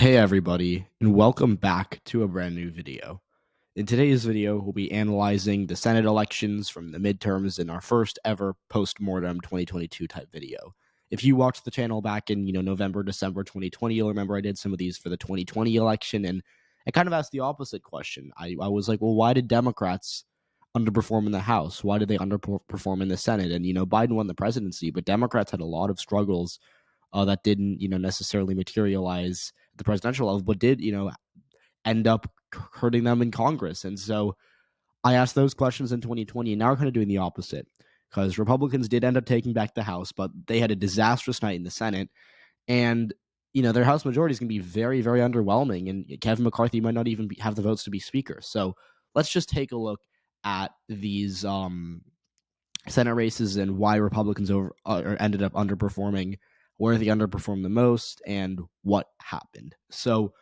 Hey everybody, and welcome back to a brand new video. In today's video, we'll be analyzing the Senate elections from the midterms in our first ever post-mortem 2022 type video. If you watched the channel back in, November, December 2020, you'll remember I did some of these for the 2020 election, and I kind of asked the opposite question. I was like, well, why did Democrats underperform in the House? Why did they underperform in the Senate? And, Biden won the presidency, but Democrats had a lot of struggles that didn't, necessarily materialize at the presidential level, but did, end up hurting them in Congress. And so I asked those questions in 2020, and now we're kind of doing the opposite because Republicans did end up taking back the House, but they had a disastrous night in the Senate. And, their House majority is going to be very, very underwhelming. And Kevin McCarthy might not even have the votes to be Speaker. So let's just take a look at these Senate races and why Republicans ended up underperforming, where they underperformed the most, and what happened. So,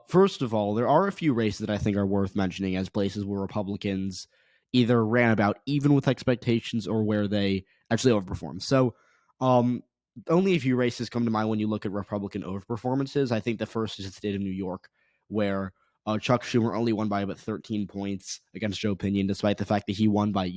first of all, there are a few races that I think are worth mentioning as places where Republicans either ran about even with expectations or where they actually overperformed. So, only a few races come to mind when you look at Republican overperformances. I think the first is the state of New York, where Chuck Schumer only won by about 13 points against Joe Pinion, despite the fact that he won by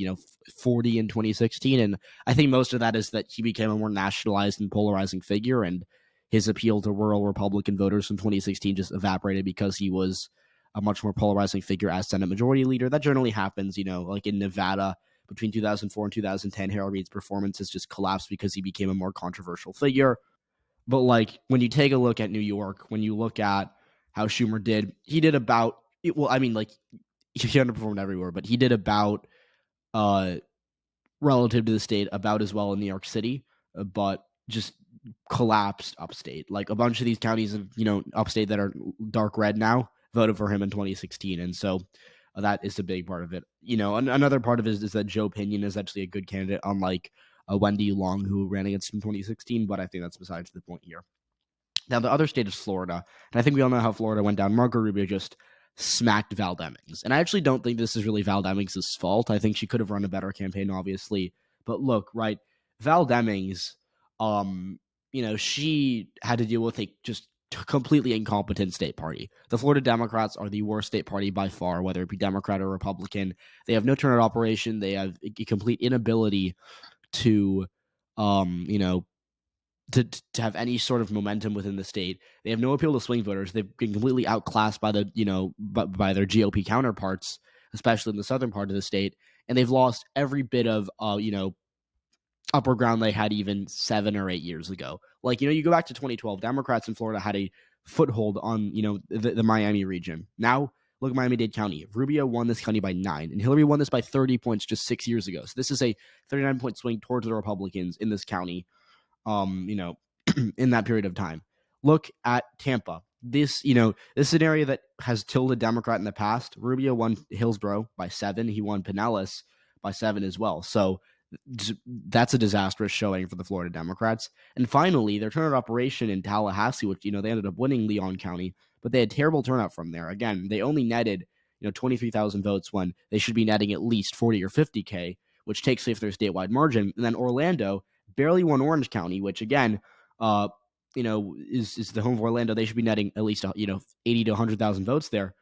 40 in 2016. And I think most of that is that he became a more nationalized and polarizing figure, and his appeal to rural Republican voters from 2016 just evaporated because he was a much more polarizing figure as Senate Majority Leader. That generally happens, like in Nevada between 2004 and 2010. Harold Reid's performance has just collapsed because he became a more controversial figure. But like when you take a look at New York, when you look at how Schumer did, he did about he underperformed everywhere, but he did about relative to the state about as well in New York City, but just collapsed upstate. Like a bunch of these counties of upstate that are dark red now voted for him in 2016, and so that is a big part of it. Another part of it is that Joe Pinion is actually a good candidate, unlike Wendy Long, who ran against him in 2016. But I think that's besides the point here. Now, the other state is Florida, and I think we all know how Florida went down. Marco Rubio just smacked Val Demmings, and I actually don't think this is really Val Demmings' fault. I think she could have run a better campaign, obviously. But look, right, Val Demmings, she had to deal with a just completely incompetent state party. The Florida Democrats are the worst state party by far, whether it be Democrat or Republican. They have no turnout operation. They have a complete inability to, to have any sort of momentum within the state. They have no appeal to swing voters. They've been completely outclassed by by their GOP counterparts, especially in the southern part of the state, and they've lost every bit of upper ground they had even 7 or 8 years ago. Like, you go back to 2012, Democrats in Florida had a foothold on, the Miami region. Now, look at Miami-Dade County. Rubio won this county by 9, and Hillary won this by 30 points just 6 years ago. So this is a 39-point swing towards the Republicans in this county, in that period of time. Look at Tampa. This is an area that has tilted Democrat in the past. Rubio won Hillsborough by 7. He won Pinellas by 7 as well. So that's a disastrous showing for the Florida Democrats. And finally, their turnout operation in Tallahassee, which, they ended up winning Leon County, but they had terrible turnout from there. Again, they only netted, 23,000 votes when they should be netting at least 40 or 50K, which takes away their statewide margin. And then Orlando barely won Orange County, which again, is the home of Orlando. They should be netting at least, 80 to 100,000 votes there.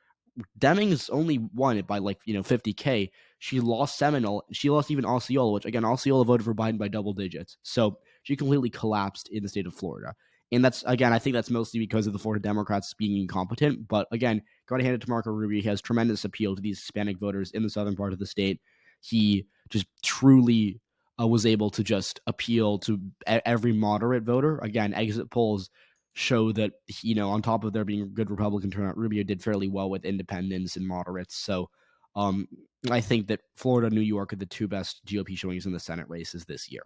Demmings only won it by 50K. She lost Seminole. She lost even Osceola, which again, Osceola voted for Biden by double digits. So she completely collapsed in the state of Florida. And that's, again, I think that's mostly because of the Florida Democrats being incompetent. But again, got to hand it to Marco Rubio. He has tremendous appeal to these Hispanic voters in the southern part of the state. He just truly was able to just appeal to every moderate voter. Again, exit polls show that, on top of there being a good Republican turnout, Rubio did fairly well with independents and moderates. So I think that Florida and New York are the two best GOP showings in the Senate races this year.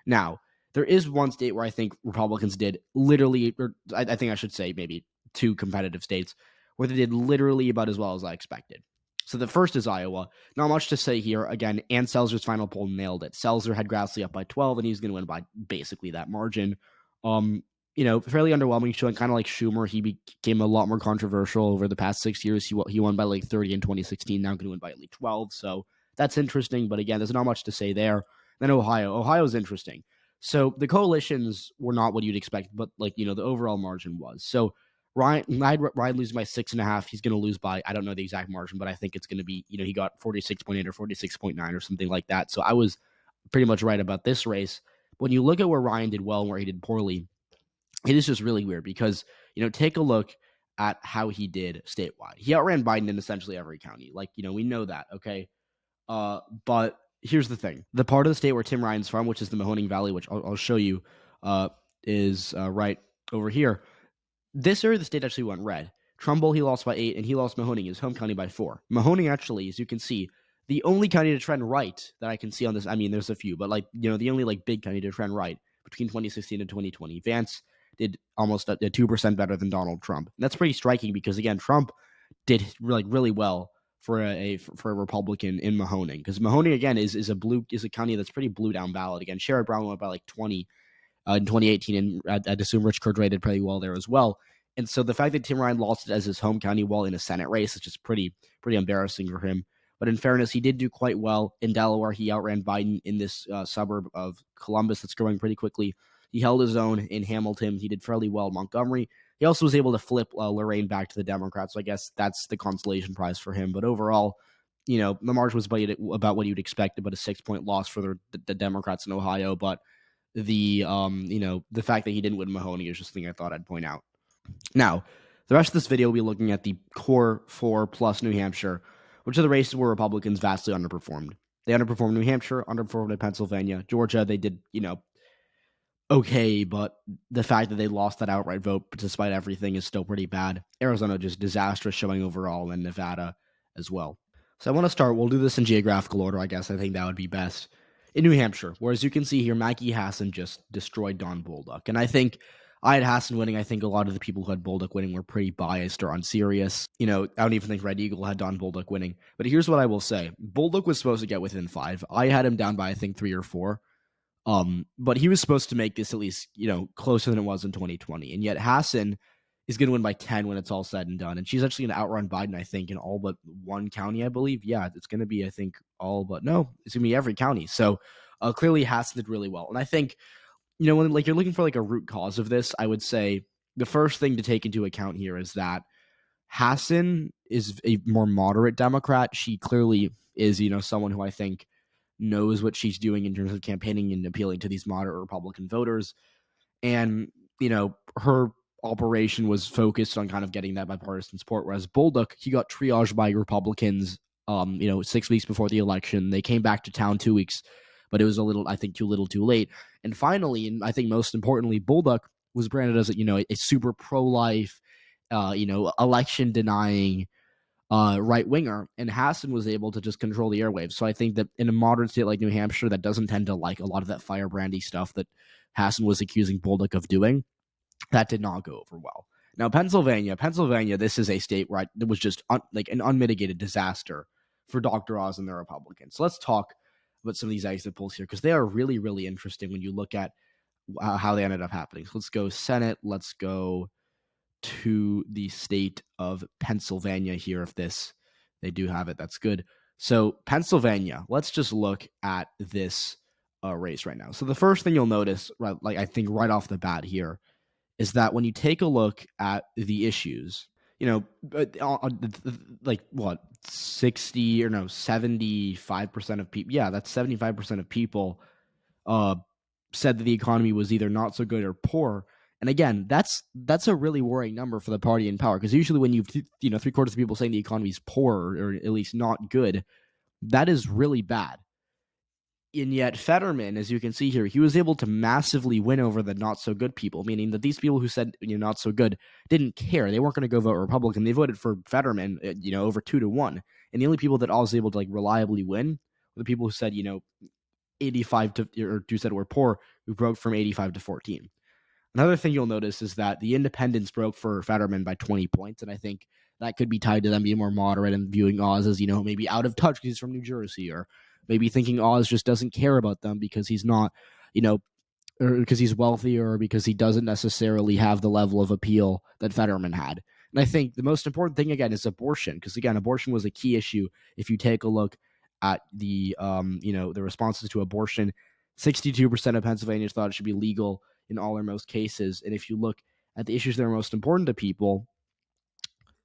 Now, there is one state where I think Republicans did literally, or I think I should say maybe two competitive states, where they did literally about as well as I expected. So the first is Iowa. Not much to say here. Again, Ann Selzer's final poll nailed it. Selzer had Grassley up by 12, and he's going to win by basically that margin. Fairly underwhelming showing, kind of like Schumer. He became a lot more controversial over the past 6 years. He won by 30 in 2016, now going to win by only 12. So that's interesting. But again, there's not much to say there. Then Ohio. Ohio's interesting. So the coalitions were not what you'd expect, but the overall margin was. So Ryan loses by 6.5. He's going to lose by, I don't know the exact margin, but I think it's going to be, he got 46.8 or 46.9 or something like that. So I was pretty much right about this race. When you look at where Ryan did well and where he did poorly, it is just really weird because, take a look at how he did statewide. He outran Biden in essentially every county. Like, we know that, okay? But here's the thing. The part of the state where Tim Ryan's from, which is the Mahoning Valley, which I'll show you, is right over here. This area of the state actually went red. Trumbull, he lost by 8, and he lost Mahoning, his home county, by 4. Mahoning actually, as you can see, the only county to trend right that I can see on this, I mean, there's a few, but the only big county to trend right between 2016 and 2020. Vance did almost 2% better than Donald Trump. And that's pretty striking because, again, Trump did really well for a Republican in Mahoning, because Mahoning, again, is a county that's pretty blue down ballot. Again, Sherrod Brown went by 20 in 2018, and I'd assume Rich Cordray did pretty well there as well. And so the fact that Tim Ryan lost it as his home county while in a Senate race is just pretty embarrassing for him. But in fairness, he did do quite well in Delaware. He outran Biden in this suburb of Columbus that's growing pretty quickly. He held his own in Hamilton. He did fairly well in Montgomery. He also was able to flip Lorraine back to the Democrats. So I guess that's the consolation prize for him. But overall, the margin was about what you'd expect, about a 6-point loss for the Democrats in Ohio. But the fact that he didn't win Mahoning is just something I thought I'd point out. Now, the rest of this video will be looking at the core 4 plus New Hampshire, which are the races where Republicans vastly underperformed. They underperformed New Hampshire, underperformed in Pennsylvania. Georgia, they did, okay, but the fact that they lost that outright vote despite everything is still pretty bad. Arizona, just disastrous showing overall, and Nevada as well. So I want to start, we'll do this in geographical order, I guess. I think that would be best. In New Hampshire, where as you can see here, Maggie Hassan just destroyed Don Bolduc. And I think I had Hassan winning. I think a lot of the people who had Bolduc winning were pretty biased or unserious. I don't even think Red Eagle had Don Bolduc winning. But here's what I will say. Bolduc was supposed to get within 5. I had him down by, I think, 3 or 4. But he was supposed to make this at least, closer than it was in 2020. And yet Hassan is going to win by 10 when it's all said and done. And she's actually going to outrun Biden, I think, in all but one county, I believe. Yeah, it's going to be, I think, it's going to be every county. So clearly Hassan did really well. And I think, when you're looking for a root cause of this, I would say the first thing to take into account here is that Hassan is a more moderate Democrat. She clearly is, someone who I think knows what she's doing in terms of campaigning and appealing to these moderate Republican voters. And, her operation was focused on kind of getting that bipartisan support, whereas Bolduc, he got triaged by Republicans, 6 weeks before the election. They came back to town 2 weeks, but it was too late. And finally, and I think most importantly, Bolduc was branded as a super pro-life, election denying right winger, and Hassan was able to just control the airwaves. So I think that in a modern state like New Hampshire, that doesn't tend to like a lot of that firebrandy stuff that Hassan was accusing Bolduc of doing. That did not go over well. Now, Pennsylvania, this is a state where it was just an unmitigated disaster for Dr. Oz and the Republicans. So let's talk about some of these exit polls here, because they are really, really interesting when you look at how they ended up happening. So let's go Senate. Let's go to the state of Pennsylvania here. If they do have it, that's good. So Pennsylvania, let's just look at this race right now. So the first thing you'll notice, I think right off the bat here, is that when you take a look at the issues, 75% of people, that's 75% of people said that the economy was either not so good or poor. And again, that's a really worrying number for the party in power, because usually when you've 3/4 of people saying the economy is poor or at least not good, that is really bad. And yet Fetterman, as you can see here, he was able to massively win over the not so good people, meaning that these people who said not so good didn't care. They weren't going to go vote Republican. They voted for Fetterman, over 2-1. And the only people that I was able to reliably win were the people who said 85 to, or who said were poor, who broke from 85 to 14. Another thing you'll notice is that the independents broke for Fetterman by 20 points, and I think that could be tied to them being more moderate and viewing Oz as maybe out of touch because he's from New Jersey, or maybe thinking Oz just doesn't care about them because he's not, or because he's wealthy, or because he doesn't necessarily have the level of appeal that Fetterman had. And I think the most important thing, again, is abortion, because, again, abortion was a key issue. If you take a look at the, the responses to abortion, 62% of Pennsylvanians thought it should be legal in all or most cases. And if you look at the issues that are most important to people,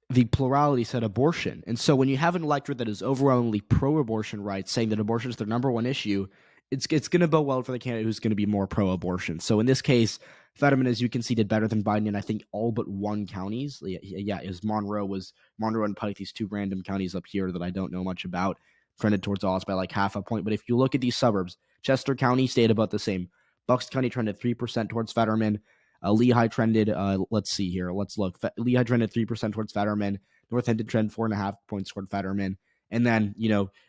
the plurality said abortion. And so when you have an electorate that is overwhelmingly pro-abortion rights, saying that abortion is their number one issue, it's going to bode well for the candidate who's going to be more pro-abortion. So in this case, Fetterman, as you can see, did better than Biden in I think all but one counties. Yeah, it was Monroe and Pike, these two random counties up here that I don't know much about, trended towards Oz by like half a point. But if you look at these suburbs, Chester County stayed about the same. Bucks County trended 3% towards Fetterman. Lehigh trended, let's see here. Let's look. Lehigh trended 3% towards Fetterman. North End trend 4.5 points toward Fetterman. And then,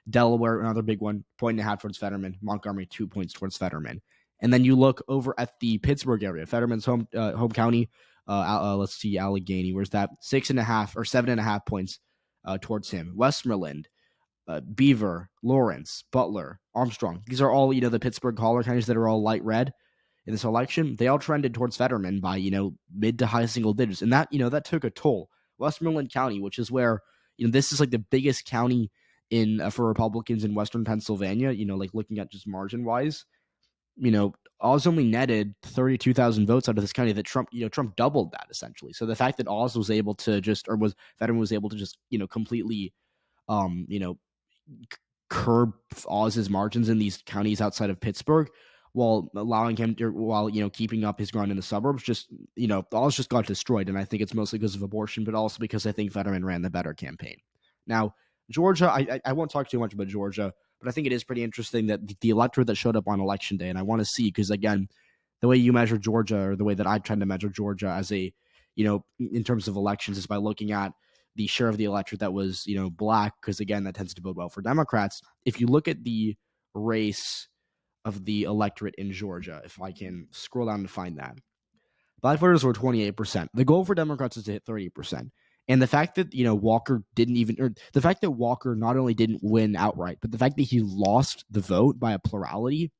Delaware, another big one, 1.5 towards Fetterman. Montgomery, 2 points towards Fetterman. And then you look over at the Pittsburgh area, Fetterman's home county. Let's see, Allegheny. Where's that? 6.5 or 7.5 points towards him. Westmoreland, Beaver, Lawrence, Butler, Armstrong. These are all, the Pittsburgh collar counties that are all light red in this election. They all trended towards Fetterman by, mid to high single digits. And that, that took a toll. Westmoreland County, which is where, this is like the biggest county for Republicans in Western Pennsylvania, like looking at just margin wise, Oz only netted 32,000 votes out of this county that Trump doubled that essentially. So the fact that Oz was able to Fetterman was able to just, completely, curb Oz's margins in these counties outside of Pittsburgh, while allowing him to, keeping up his ground in the suburbs, Oz just got destroyed. And I think it's mostly because of abortion, but also because I think Fetterman ran the better campaign. Now, Georgia, I won't talk too much about Georgia, but I think it is pretty interesting that the electorate that showed up on election day, and I want to see, because again, the way you measure Georgia, or the way that I try to measure Georgia as a, in terms of elections, is by looking at the share of the electorate that was, black, because again, that tends to bode well for Democrats. If you look at the race of the electorate in Georgia, if I can scroll down to find that, black voters were 28%. The goal for Democrats is to hit 30%. And the fact that, Walker the fact that Walker not only didn't win outright, but the fact that he lost the vote by a plurality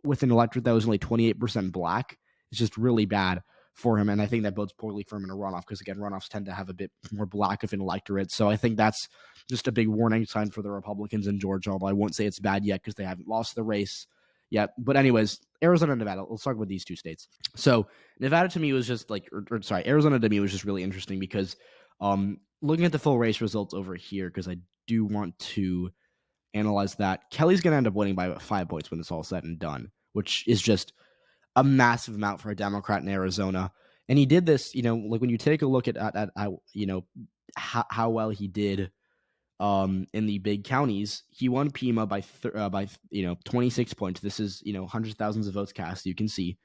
with an electorate that was only 28% black is just really bad for him. And I think that bodes poorly for him in a runoff, because again, runoffs tend to have a bit more black of an electorate. So I think that's just a big warning sign for the Republicans in Georgia, although I won't say it's bad yet because they haven't lost the race yet. But anyways, Arizona and Nevada, let's talk about these two states. So Nevada to me was just like, Arizona to me was just really interesting because looking at the full race results over here, because I do want to analyze that, Kelly's going to end up winning by about 5 points when it's all said and done, which is just a massive amount for a Democrat in Arizona. And he did this, like when you take a look at how well he did in the big counties, he won Pima by 26 points. This is, hundreds of thousands of votes cast, you can see.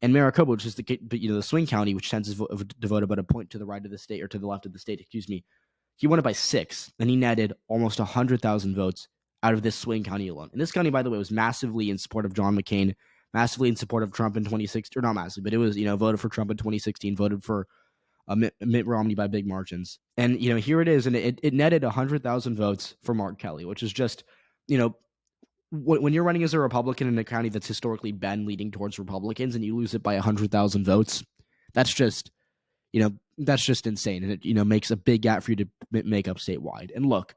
And Maricopa, which is the swing county, which tends to devote about a point to the right of the state, or to the left of the state, he won it by 6. And he netted almost 100,000 votes out of this swing county alone. And this county, by the way, was massively in support of John McCain, massively in support of Trump in 2016, or not massively, but it was, voted for Trump in 2016, voted for Mitt Romney by big margins. And, here it is, and it netted 100,000 votes for Mark Kelly, which is just, when you're running as a Republican in a county that's historically been leading towards Republicans and you lose it by 100,000 votes, that's just, insane. And it, makes a big gap for you to make up statewide. And look,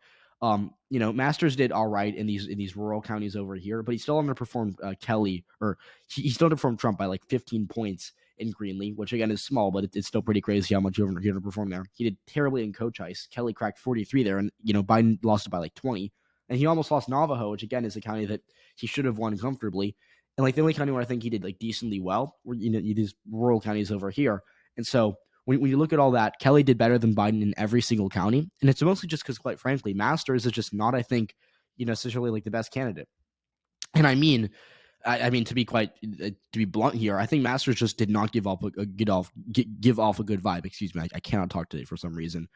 Masters did all right in these rural counties over here, but he still underperformed Kelly, or he still underperformed Trump by like 15 points in Greenlee, which again is small, but it's still pretty crazy how much he underperformed there. He did terribly in Cochise. Kelly cracked 43 there, and Biden lost it by like 20. And he almost lost Navajo, which again is a county that he should have won comfortably. And like the only county where I think he did like decently well were these rural counties over here. And so when you look at all that, Kelly did better than Biden in every single county. And it's mostly just because, quite frankly, Masters is just not, I think, necessarily like the best candidate. And I mean, to be blunt here, I think Masters just did not give off a good vibe. Excuse me, I cannot talk today for some reason.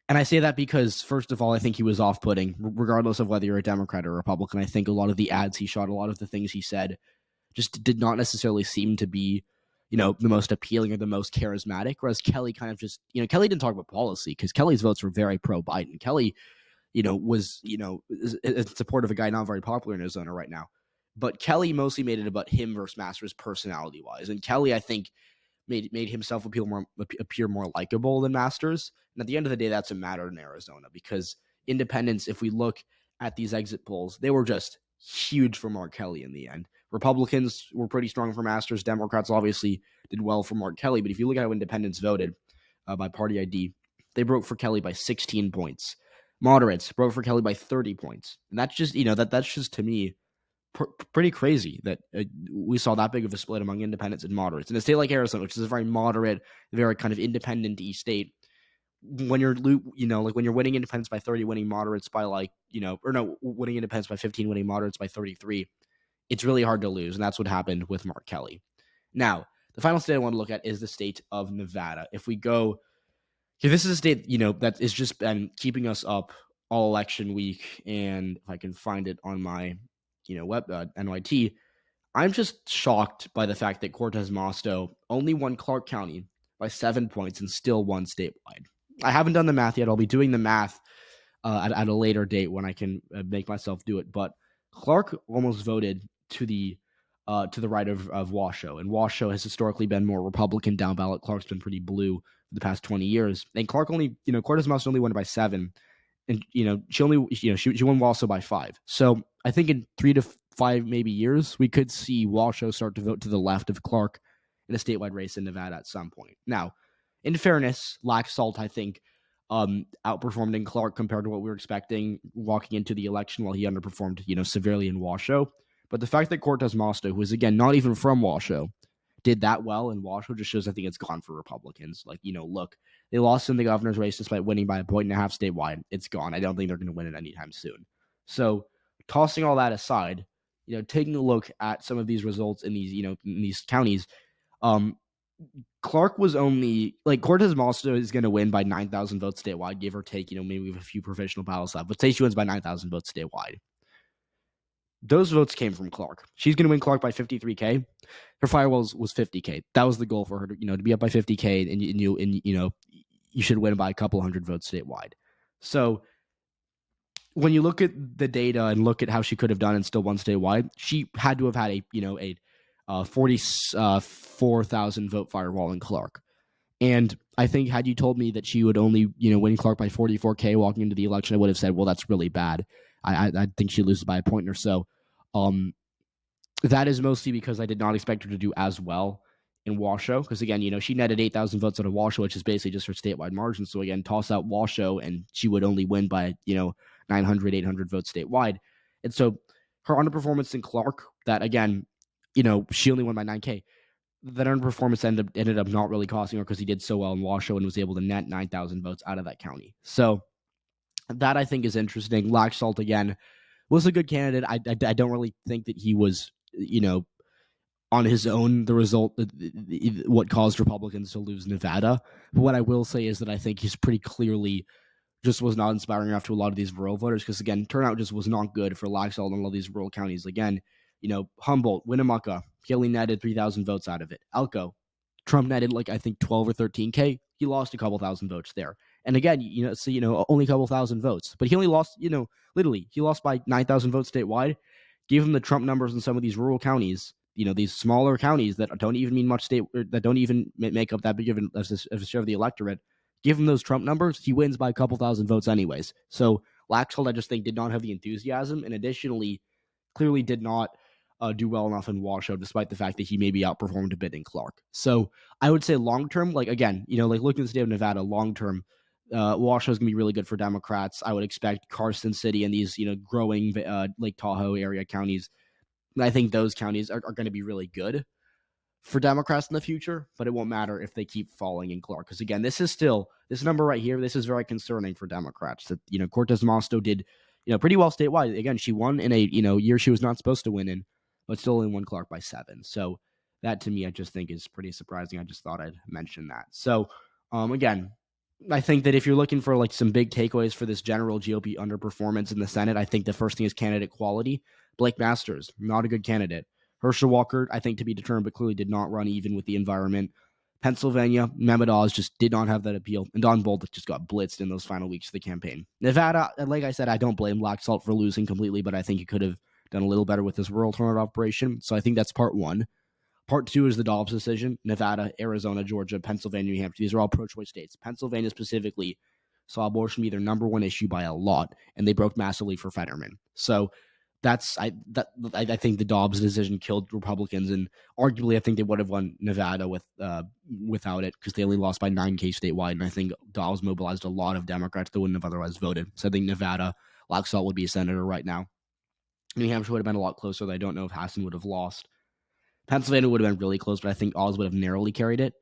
And I say that because, first of all, I think he was off-putting, regardless of whether you're a Democrat or a Republican. I think a lot of the ads he shot, a lot of the things he said, just did not necessarily seem to be, the most appealing or the most charismatic. Whereas Kelly kind of just, Kelly didn't talk about policy because Kelly's votes were very pro-Biden. Kelly, was, in support of a guy not very popular in Arizona right now. But Kelly mostly made it about him versus Masters personality-wise. And Kelly, I think, made himself appear more likable than Masters. And at the end of the day, that's a matter in Arizona, because independents, if we look at these exit polls, they were just huge for Mark Kelly in the end. Republicans were pretty strong for Masters. Democrats obviously did well for Mark Kelly. But if you look at how independents voted by party ID, they broke for Kelly by 16 points. Moderates broke for Kelly by 30 points. And that's just, that's just to me pretty crazy that we saw that big of a split among independents and moderates. In a state like Arizona, which is a very moderate, very kind of independent-y state, when you're, when you're winning independents by 30, winning moderates by winning independents by 15, winning moderates by 33, it's really hard to lose. And that's what happened with Mark Kelly. Now, the final state I want to look at is the state of Nevada. If we go, this is a state, that has just been keeping us up all election week. And if I can find it on my, web NYT, I'm just shocked by the fact that Cortez Masto only won Clark County by 7 points and still won statewide. I haven't done the math yet. I'll be doing the math at a later date when I can make myself do it. But Clark almost voted to the right of Washoe, and Washoe has historically been more Republican down ballot. Clark's been pretty blue for the past 20 years, and Clark only, Cortez Masto only won by 7, and she only, she won Washoe by 5. So I think in 3 to 5 maybe years we could see Washoe start to vote to the left of Clark in a statewide race in Nevada at some point. Now, in fairness, Laxalt, I think, outperformed in Clark compared to what we were expecting walking into the election, while he underperformed, severely in Washoe. But the fact that Cortez Masto, who is, again, not even from Washoe, did that well in Washoe just shows I think it's gone for Republicans. Like, look, they lost in the governor's race despite winning by 1.5 points statewide. It's gone. I don't think they're going to win it anytime soon. So tossing all that aside, taking a look at some of these results in these, in these counties, Clark was only, Cortez Masto is going to win by 9,000 votes statewide, give or take, maybe with a few provisional ballots left, but say she wins by 9,000 votes statewide. Those votes came from Clark. She's going to win Clark by 53K. Her firewall was 50K. That was the goal for her to, to be up by 50K, and you should win by a couple hundred votes statewide. So when you look at the data and look at how she could have done and still won statewide, she had to have had a 44,000 vote firewall in Clark. And I think had you told me that she would only, win Clark by 44K walking into the election, I would have said, well, that's really bad. I think she loses by a point or so. That is mostly because I did not expect her to do as well in Washoe. Because again, she netted 8,000 votes out of Washoe, which is basically just her statewide margin. So again, toss out Washoe and she would only win by, 900, 800 votes statewide. And so her underperformance in Clark, that again, she only won by 9K. That underperformance ended up not really costing her because he did so well in Washoe and was able to net 9,000 votes out of that county. So that I think is interesting. Laxalt, again, was a good candidate. I don't really think that he was, on his own, the result, what caused Republicans to lose Nevada. But what I will say is that I think he's pretty clearly just was not inspiring enough to a lot of these rural voters because, again, turnout just was not good for Laxalt in all these rural counties. Again, Humboldt, Winnemucca, he only netted 3,000 votes out of it. Elko, Trump netted I think 12 or 13K. He lost a couple thousand votes there. And again, only a couple thousand votes. But he only lost, literally, he lost by 9,000 votes statewide. Give him the Trump numbers in some of these rural counties, these smaller counties that don't even mean much state, that don't even make up that big of a share of the electorate. Give him those Trump numbers, he wins by a couple thousand votes anyways. So Laxalt, I just think, did not have the enthusiasm, and additionally, clearly did not do well enough in Washoe, despite the fact that he maybe outperformed a bit in Clark. So I would say long term, again, looking at the state of Nevada, long term, Washoe is going to be really good for Democrats. I would expect Carson City and these, growing Lake Tahoe area counties. I think those counties are going to be really good for Democrats in the future, but it won't matter if they keep falling in Clark. Because again, this number right here, this is very concerning for Democrats that, Cortez Masto did, pretty well statewide. Again, she won in a, year she was not supposed to win in, but still only won Clark by 7. So that to me, I just think is pretty surprising. I just thought I'd mention that. So again, I think that if you're looking for some big takeaways for this general GOP underperformance in the Senate, I think the first thing is candidate quality. Blake Masters, not a good candidate. Herschel Walker, I think to be determined, but clearly did not run even with the environment. Pennsylvania, Mehmet Oz just did not have that appeal. And Don Bolduc just got blitzed in those final weeks of the campaign. Nevada, like I said, I don't blame Laxalt for losing completely, but I think he could have done a little better with his rural turnout operation. So I think that's part one. Part two is the Dobbs decision. Nevada, Arizona, Georgia, Pennsylvania, New Hampshire. These are all pro-choice states. Pennsylvania specifically saw abortion be their number one issue by a lot, and they broke massively for Fetterman. So I think the Dobbs decision killed Republicans, and arguably I think they would have won Nevada without it, because they only lost by 9K statewide, and I think Dobbs mobilized a lot of Democrats that wouldn't have otherwise voted. So I think Nevada, Laxalt would be a senator right now. New Hampshire would have been a lot closer. I don't know if Hassan would have lost. Pennsylvania would have been really close, but I think Oz would have narrowly carried it.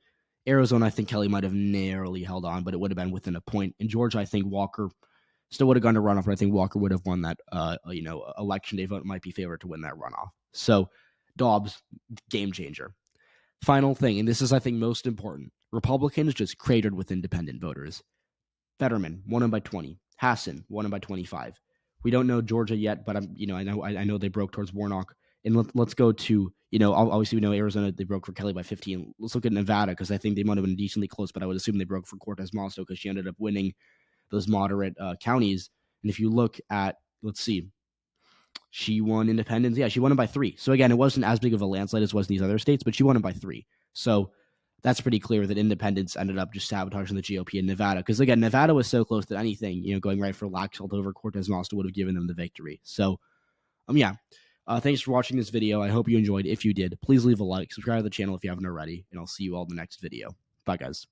Arizona, I think Kelly might have narrowly held on, but it would have been within a point. In Georgia, I think Walker still would have gone to runoff, but I think Walker would have won that, election day vote might be favored to win that runoff. So Dobbs, game changer. Final thing, and this is, I think, most important. Republicans just cratered with independent voters. Fetterman won him by 20. Hassan won him by 25. We don't know Georgia yet, but I know they broke towards Warnock. And let's go to, obviously we know Arizona, they broke for Kelly by 15. Let's look at Nevada, because I think they might have been decently close, but I would assume they broke for Cortez Masto, because she ended up winning those moderate counties. And if you look at, let's see, she won independents. Yeah, she won it by 3. So again, it wasn't as big of a landslide as was in these other states, but she won it by 3. So that's pretty clear that independents ended up just sabotaging the GOP in Nevada. Because again, Nevada was so close that anything, going right for Laxalt over Cortez Masto would have given them the victory. So, thanks for watching this video. I hope you enjoyed. If you did, please leave a like, subscribe to the channel if you haven't already, and I'll see you all in the next video. Bye, guys.